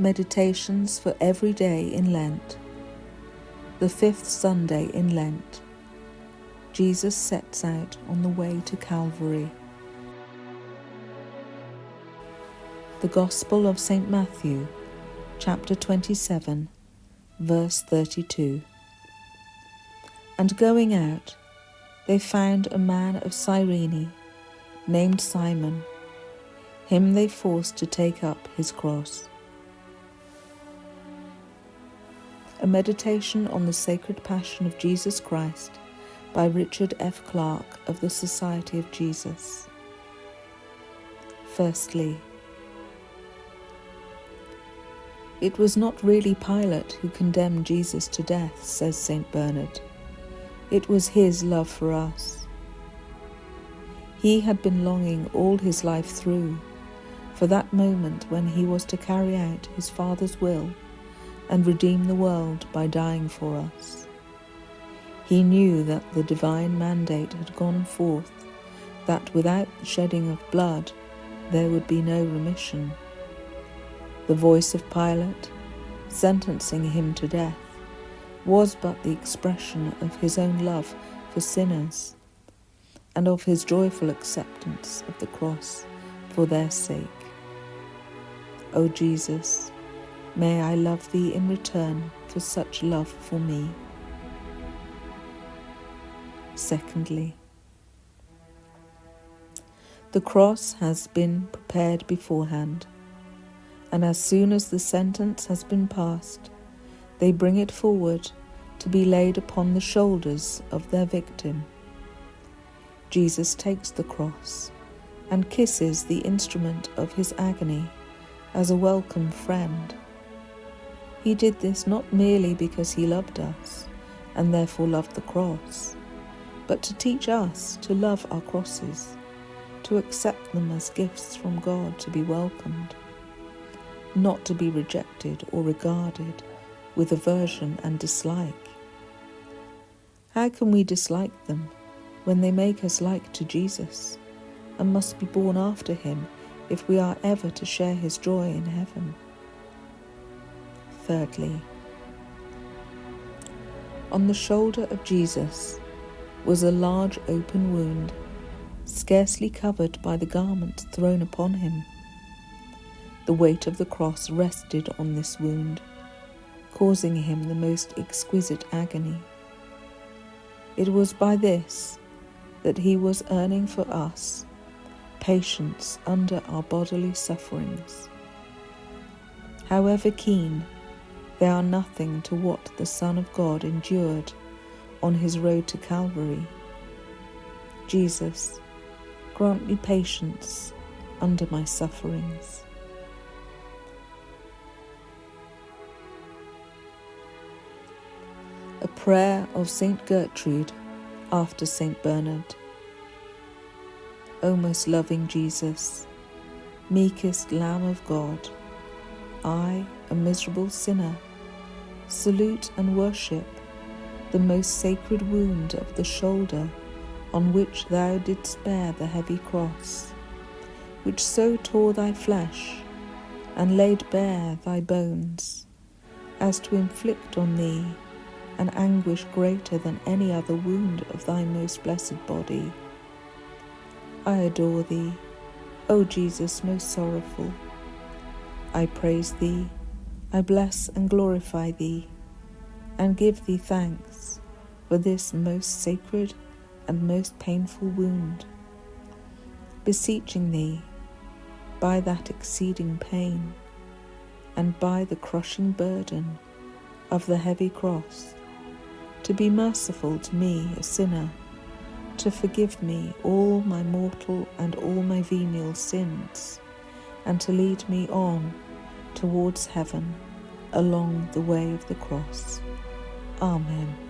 Meditations for every day in Lent. The 5th Sunday in Lent. Jesus sets out on the way to Calvary. The Gospel of St. Matthew, chapter 27, verse 32. And going out, they found a man of Cyrene, named Simon. Him they forced to take up his cross. A meditation on the Sacred Passion of Jesus Christ by Richard F. Clarke of the Society of Jesus. Firstly, it was not really Pilate who condemned Jesus to death, says St. Bernard. It was his love for us. He had been longing all his life through for that moment when he was to carry out his Father's will and redeem the world by dying for us. He knew that the divine mandate had gone forth, that without the shedding of blood there would be no remission. The voice of Pilate, sentencing him to death, was but the expression of his own love for sinners and of his joyful acceptance of the cross for their sake. O Jesus, may I love thee in return for such love for me. Secondly, the cross has been prepared beforehand, and as soon as the sentence has been passed, they bring it forward to be laid upon the shoulders of their victim. Jesus takes the cross and kisses the instrument of his agony as a welcome friend. He did this not merely because he loved us and therefore loved the cross, but to teach us to love our crosses, to accept them as gifts from God to be welcomed, not to be rejected or regarded with aversion and dislike. How can we dislike them when they make us like to Jesus and must be born after him if we are ever to share his joy in heaven? Thirdly, on the shoulder of Jesus was a large open wound, scarcely covered by the garment thrown upon him. The weight of the cross rested on this wound, causing him the most exquisite agony. It was by this that he was earning for us patience under our bodily sufferings. However keen, they are nothing to what the Son of God endured on his road to Calvary. Jesus, grant me patience under my sufferings. A prayer of St. Gertrude after St. Bernard. O most loving Jesus, meekest Lamb of God, I, a miserable sinner, salute and worship the most sacred wound of the shoulder on which thou didst bear the heavy cross, which so tore thy flesh and laid bare thy bones, as to inflict on thee an anguish greater than any other wound of thy most blessed body. I adore thee, O Jesus most sorrowful. I praise thee, I bless and glorify thee, and give thee thanks for this most sacred and most painful wound, beseeching thee, by that exceeding pain, and by the crushing burden of the heavy cross, to be merciful to me, a sinner, to forgive me all my mortal and all my venial sins, and to lead me on towards heaven along the way of the cross. Amen.